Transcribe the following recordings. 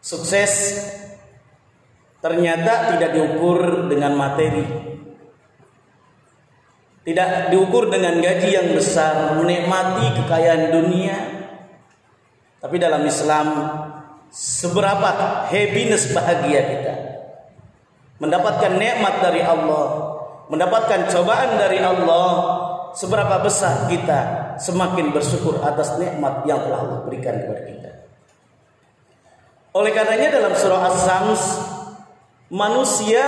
Sukses ternyata tidak diukur dengan materi, tidak diukur dengan gaji yang besar, menikmati kekayaan dunia. Tapi dalam Islam, seberapa happiness, bahagia kita mendapatkan nikmat dari Allah, mendapatkan cobaan dari Allah, seberapa besar kita semakin bersyukur atas nikmat yang telah Allah berikan kepada kita. Oleh karenanya dalam surah As-Sams, manusia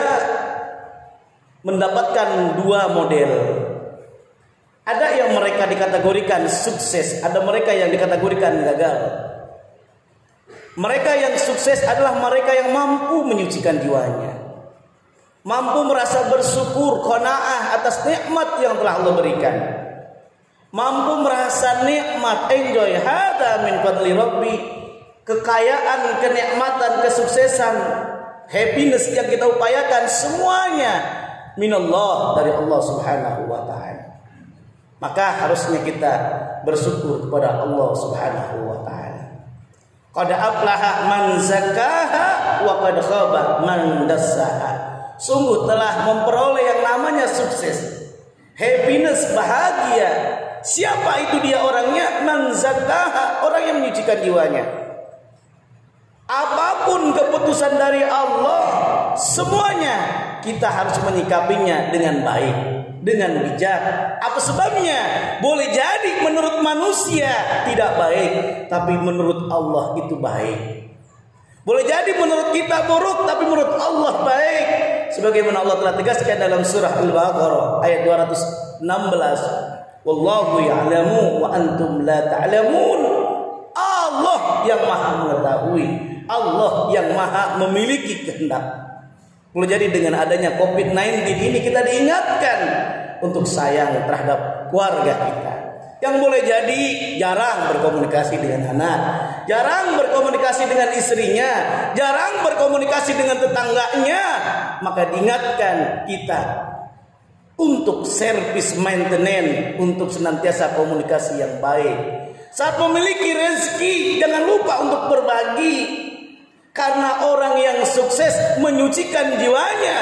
mendapatkan dua model. Ada yang mereka dikategorikan sukses, ada mereka yang dikategorikan gagal. Mereka yang sukses adalah mereka yang mampu menyucikan jiwanya, mampu merasa bersyukur, qanaah atas nikmat yang telah Allah berikan, mampu merasa nikmat, enjoy, hada min fadli rabbi, kekayaan, kenikmatan, kesuksesan, happiness yang kita upayakan semuanya minallah, dari Allah Subhanahu wa taala. Maka harusnya kita bersyukur kepada Allah Subhanahu wa taala. Qad aflaha man zakkaha wa qad khaba man dassaha. Sungguh telah memperoleh yang namanya sukses, happiness, bahagia. Siapa itu dia orangnya? Man zakkaha, orang yang menyucikan jiwanya. Apapun keputusan dari Allah, semuanya kita harus menyikapinya dengan baik, dengan bijak. Apa sebabnya? Boleh jadi menurut manusia tidak baik, tapi menurut Allah itu baik. Boleh jadi menurut kita buruk, tapi menurut Allah baik. Sebagaimana Allah telah tegaskan dalam surah Al-Baqarah ayat 216, wallahu ya'lamu wa antum la ta'lamun. Allah yang maha mengetahui, Allah yang maha memiliki kehendak. Boleh jadi dengan adanya COVID-19 ini kita diingatkan untuk sayang terhadap keluarga kita, yang boleh jadi jarang berkomunikasi dengan anak, jarang berkomunikasi dengan istrinya, jarang berkomunikasi dengan tetangganya. Maka diingatkan kita untuk service maintenance, untuk senantiasa komunikasi yang baik. Saat memiliki rezeki, jangan lupa untuk berbagi. Karena orang yang sukses menyucikan jiwanya,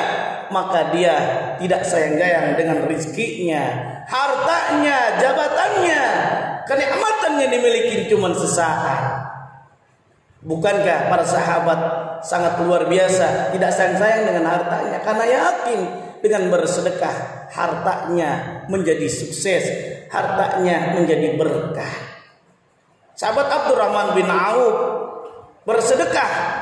maka dia tidak sayang-sayang dengan rezekinya, hartanya, jabatannya, kenikmatan yang dimiliki cuma sesaat. Bukankah para sahabat sangat luar biasa, tidak sayang-sayang dengan hartanya, karena yakin dengan bersedekah hartanya menjadi sukses, hartanya menjadi berkah. Sahabat Abdurrahman bin Auf bersedekah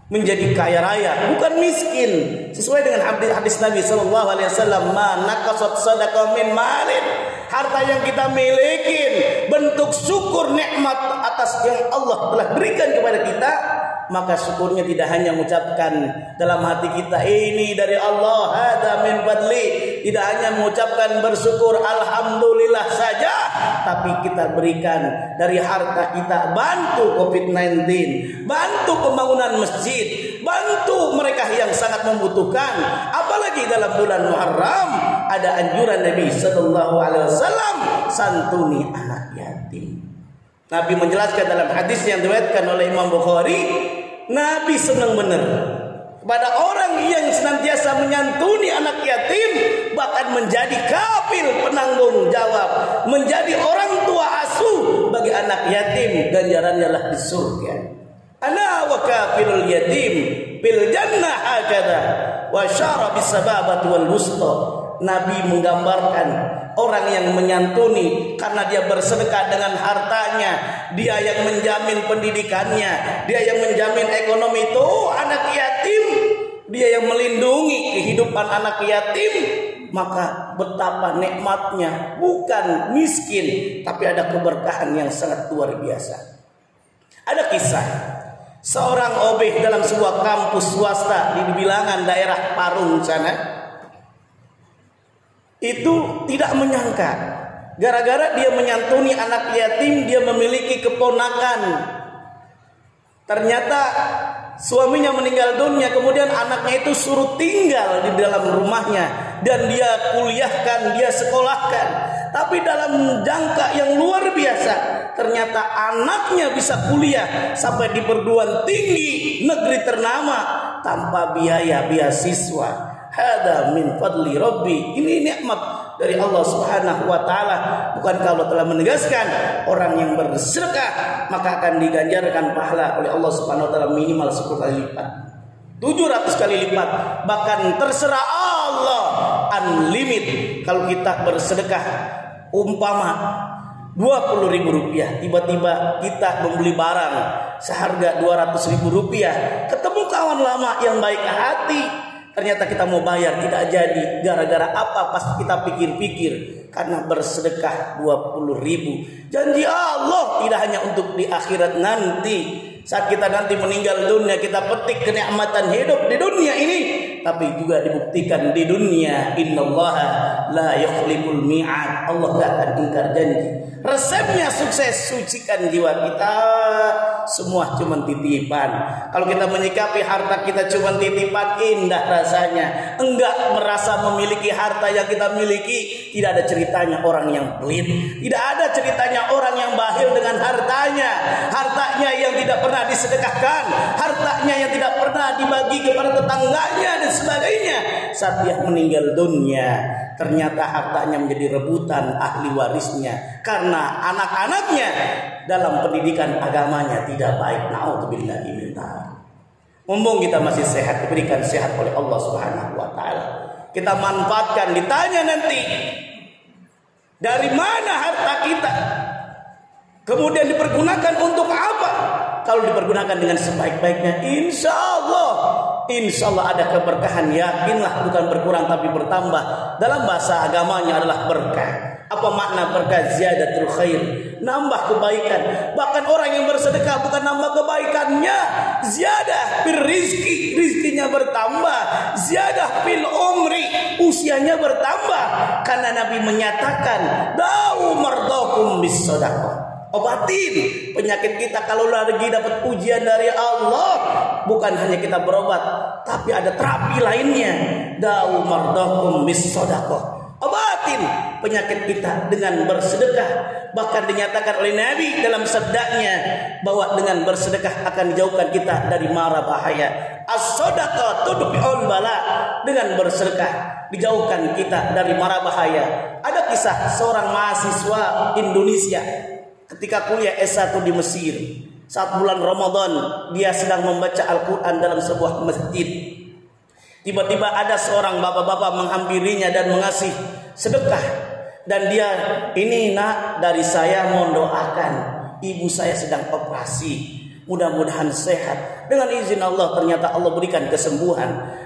menjadi kaya raya, bukan miskin, sesuai dengan hadis Nabi sallallahu alaihi wasallam, ma naqasat sadaqah min malin. Harta yang kita miliki bentuk syukur nikmat atas yang Allah telah berikan kepada kita, maka syukurnya tidak hanya mengucapkan dalam hati kita ini dari Allah, hada min fadli, tidak hanya mengucapkan bersyukur alhamdulillah saja, tapi kita berikan dari harta kita, bantu COVID-19, bantu pembangunan masjid, bantu mereka yang sangat membutuhkan. Apalagi dalam bulan Muharram ada anjuran Nabi sallallahu alaihi wasallam, santuni anak yatim. Nabi menjelaskan dalam hadis yang diriwayatkan oleh Imam Bukhari, Nabi senang benar kepada orang yang senantiasa menyantuni anak yatim, bahkan menjadi kafil penanggung jawab, menjadi orang tua asuh bagi anak yatim, ganjarannya lah di surga. Ana wa kafilul yatim bil jannah hakada wa syara bis sababati wal wusta. Nabi menggambarkan orang yang menyantuni karena dia bersedekah dengan hartanya, dia yang menjamin pendidikannya, dia yang menjamin ekonomi itu anak yatim, dia yang melindungi kehidupan anak yatim, maka betapa nikmatnya, bukan miskin, tapi ada keberkahan yang sangat luar biasa. Ada kisah seorang obeh dalam sebuah kampus swasta di bilangan daerah Parung sana. Itu tidak menyangka, gara-gara dia menyantuni anak yatim, dia memiliki keponakan. Ternyata suaminya meninggal dunia, kemudian anaknya itu suruh tinggal di dalam rumahnya, dan dia kuliahkan, dia sekolahkan. tapi dalam jangka yang luar biasa ternyata anaknya bisa kuliah sampai di perguruan tinggi negeri ternama tanpa biaya beasiswa. Hada min fadli Rabbi. Ini nikmat dari Allah Subhanahu wa taala. Bukankah Allah telah menegaskan orang yang bersedekah maka akan diganjarkan pahala oleh Allah Subhanahu wa taala minimal 10 kali lipat, 700 kali lipat, bahkan terserah Allah unlimited. Kalau kita bersedekah umpama 20.000 rupiah, tiba-tiba kita membeli barang seharga 200.000 rupiah, ketemu kawan lama yang baik hati, ternyata kita mau bayar tidak jadi. Gara-gara apa? Pasti kita pikir-pikir. Karena bersedekah 20.000. Janji Allah tidak hanya untuk di akhirat nanti. Saat kita nanti meninggal dunia, kita petik kenikmatan hidup di dunia ini, tapi juga dibuktikan di dunia. Innallaha la yukhliful mi'ad. Allah tidak akan ingkar janji. Resepnya sukses, sucikan jiwa kita. Semua cuma titipan. Kalau kita menyikapi harta kita cuma titipan, indah rasanya. Enggak merasa memiliki harta yang kita miliki. Tidak ada ceritanya orang yang pelit. Tidak ada ceritanya orang yang bakhil dengan hartanya. Hartanya yang tidak pernah disedekahkan, hartanya yang tidak pernah dibagi kepada tetangganya dan sebagainya. Saat dia meninggal dunia, ternyata hartanya menjadi rebutan ahli warisnya karena anak-anaknya dalam pendidikan agamanya tidak baik. Na'udzubillahi min dzalik. Mumpung kita masih sehat, diberikan sehat oleh Allah Subhanahu wa taala, kita manfaatkan. Ditanya nanti dari mana harta kita, kemudian dipergunakan untuk apa? Kalau dipergunakan dengan sebaik-baiknya, insya Allah ada keberkahan. Yakinlah, bukan berkurang tapi bertambah. Dalam bahasa agamanya adalah berkah. Apa makna berkah? Ziyadatul khair, nambah kebaikan. Bahkan orang yang bersedekah bukan nambah kebaikannya, ziyadah fil rizki, rizkinya bertambah. Ziyadah fil umri, usianya bertambah. Karena Nabi menyatakan, da'u mardakum bis sadaqah. Obatin penyakit kita. Kalau lagi dapat ujian dari Allah, bukan hanya kita berobat, tapi ada terapi lainnya. Da'u mardakum bis sadaqah. Obatin penyakit kita dengan bersedekah. Bahkan dinyatakan oleh Nabi dalam sabdanya bahwa dengan bersedekah akan dijauhkan kita dari mara bahaya. As-sadaqah tudfi'ul bala. Dengan bersedekah dijauhkan kita dari mara bahaya. Ada kisah seorang mahasiswa Indonesia ketika kuliah S1 di Mesir. Saat bulan Ramadan, dia sedang membaca Al-Quran dalam sebuah masjid. Tiba-tiba ada seorang bapak-bapak menghampirinya dan mengasih sedekah. Dan dia, ini nak, dari saya mohon doakan, ibu saya sedang operasi, mudah-mudahan sehat. Dengan izin Allah, ternyata Allah berikan kesembuhan.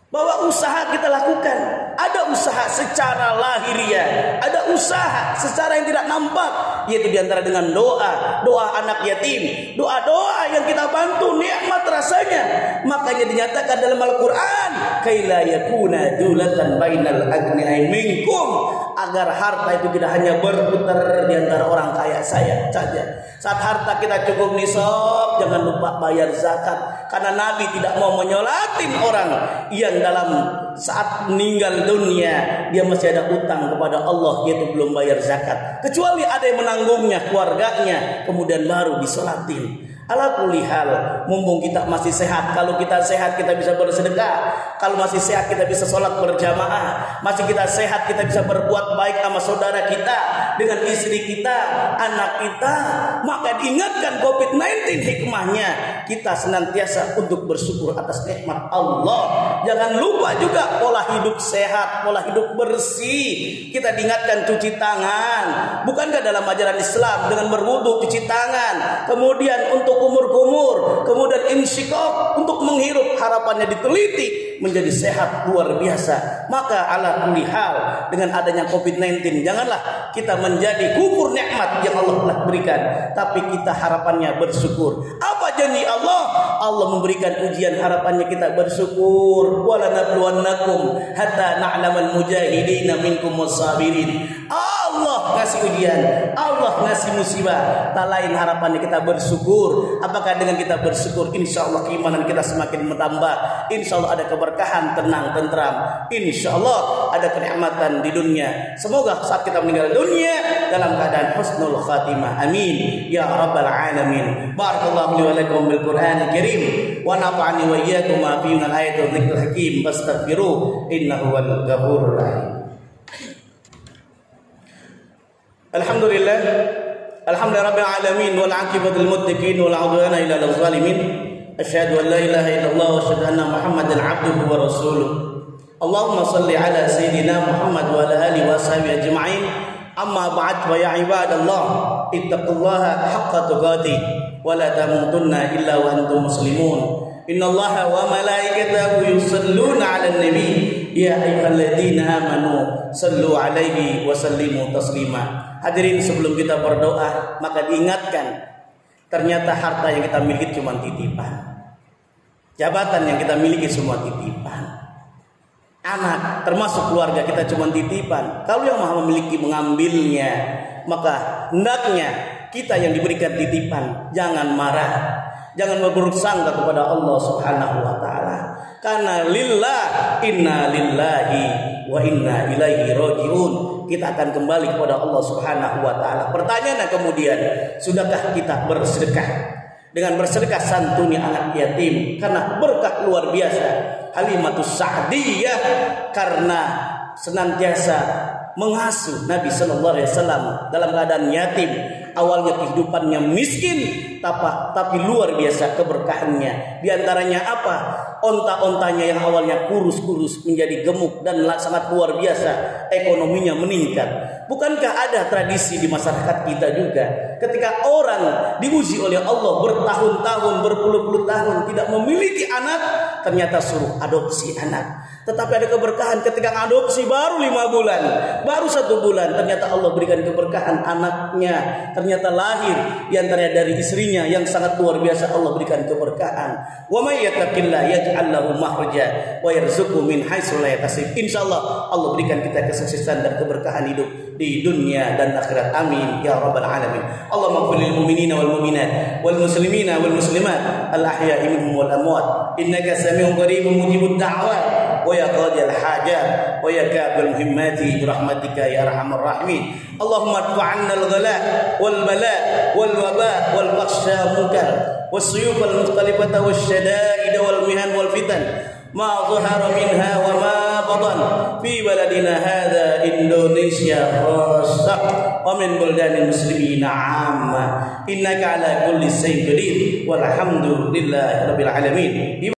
Bahwa usaha kita lakukan, ada usaha secara lahiriah, ada usaha secara yang tidak nampak, yaitu diantara dengan doa anak yatim, doa yang kita bantu, nikmat rasanya. Makanya dinyatakan dalam Al-Quran, kaila yakuna dulatan bainal agniai minkum, agar harta itu tidak hanya berputar di antara orang kaya saya saja. Saat harta kita cukup nisab, jangan lupa bayar zakat. Karena Nabi tidak mau menyolatin orang yang dalam saat meninggal dunia dia masih ada utang kepada Allah, yaitu belum bayar zakat. Kecuali ada yang menanggungnya, keluarganya, kemudian baru disolatin. Ala kulli hal, mumpung kita masih sehat. Kalau kita sehat kita bisa bersedekah. Kalau masih sehat kita bisa sholat berjamaah. Masih kita sehat kita bisa berbuat baik sama saudara kita, dengan istri kita, anak kita. Maka diingatkan COVID-19 hikmahnya, kita senantiasa untuk bersyukur atas nikmat Allah. Jangan lupa juga pola hidup sehat, pola hidup bersih. Kita diingatkan cuci tangan. Bukankah dalam ajaran Islam dengan berwudu cuci tangan, kemudian untuk kumur-kumur, kemudian insyikok untuk menghirup, harapannya diteliti menjadi sehat luar biasa. Maka ala kulli hal, dengan adanya COVID-19 janganlah kita menjadi kufur nikmat yang Allah telah berikan, tapi kita harapannya bersyukur. Apa janji Allah? Allah memberikan ujian, harapannya kita bersyukur. Wala nabluwannakum hatta na'lamal mujahidina minkum was-sabirin. Allah ngasih ujian, Allah ngasih musibah. Tak lain harapannya kita bersyukur. Apakah dengan kita bersyukur, insya Allah keimanan kita semakin bertambah. Insya Allah ada keberkahan, tenang, tentram. Insya Allah ada kenikmatan di dunia. Semoga saat kita meninggal dunia dalam keadaan husnul khatimah. Amin ya rabbal alamin. Barakallahu li wa lakum bil Qur'anil Karim wa nafa'ani wa iyyakum ma fihi minal ayati wa dzikril hakim. Fastaghfiruh innahu wal ghafurur rahim. Alhamdulillah, alhamdulillah rabbil alamin wal aqibatul muttaqin wal 'udwana illa lil zalimin. Asyhadu an la ilaha illallah wa asyhadu anna Muhammadan 'abduhu wa rasuluh. Allahumma shalli ala sayyidina Muhammad wa ala alihi wa sahbihi ajma'in. Amma ba'd, wa ya ibadallah, ittaqullaha haqqa tuqatih wa la tamutunna illa wa antum muslimun. Innallaha wa malaikatahu yusalluna 'alan nabi ya ayyuhalladzina amanu sallu 'alaihi wa sallimu taslima. Hadirin, sebelum kita berdoa maka diingatkan ternyata harta yang kita miliki cuma titipan. Jabatan yang kita miliki semua titipan. Anak termasuk keluarga kita cuma titipan. Kalau yang Maha memiliki mengambilnya, maka hendaknya kita yang diberikan titipan jangan marah, jangan berburuk sangka kepada Allah Subhanahu wa taala. Karena lillah, inna lillahi wa inna ilaihi rajiun. Kita akan kembali kepada Allah Subhanahu wa taala. Pertanyaannya kemudian, sudahkah kita bersedekah? Dengan bersedekah santuni anak yatim, karena berkah luar biasa Halimatus Sa'diyah karena senantiasa mengasuh Nabi sallallahu alaihi wasallam dalam keadaan yatim. Awalnya kehidupannya miskin, tapi luar biasa keberkahannya. Di antaranya apa? Onta-ontanya yang awalnya kurus-kurus menjadi gemuk dan sangat luar biasa, ekonominya meningkat. Bukankah ada tradisi di masyarakat kita juga, ketika orang diuji oleh Allah bertahun-tahun, berpuluh-puluh tahun tidak memiliki anak, ternyata suruh adopsi anak. Tetapi ada keberkahan ketika adopsi baru 5 bulan, baru 1 bulan, ternyata Allah berikan keberkahan anaknya. Ternyata lahir di antaranya dari istrinya yang sangat luar biasa, Allah berikan keberkahan. Wa may yattaqillah yaj'al lahu makhraja wa yarzuqhu min haitsu la yahtasib. Insyaallah Allah berikan kita kesuksesan dan keberkahan hidup di dunia dan akhirat. Amin ya rabbal alamin. Allahumma ighfir lil mu'minina wal mu'minat wal muslimina wal muslimat al ahya'i minhum wal amwat innaka samii'un qaribun mujibud da'wat wa ya qadiyal hajat wa ya kafil muhimmati bi rahmatika ya arhamar rahimin. Allahumma adfa'anna al-ghala wal bala wal waba wal bakhsha munkar was suyuf al mukhtalifata was shada'id wal mihan wal fitan ma dhahara minha wa ma batan fi baladina hadha Indonesia khassah wa min buldanil muslimin 'amma innaka ala kulli shay'in qadir walhamdulillahi rabbil alamin.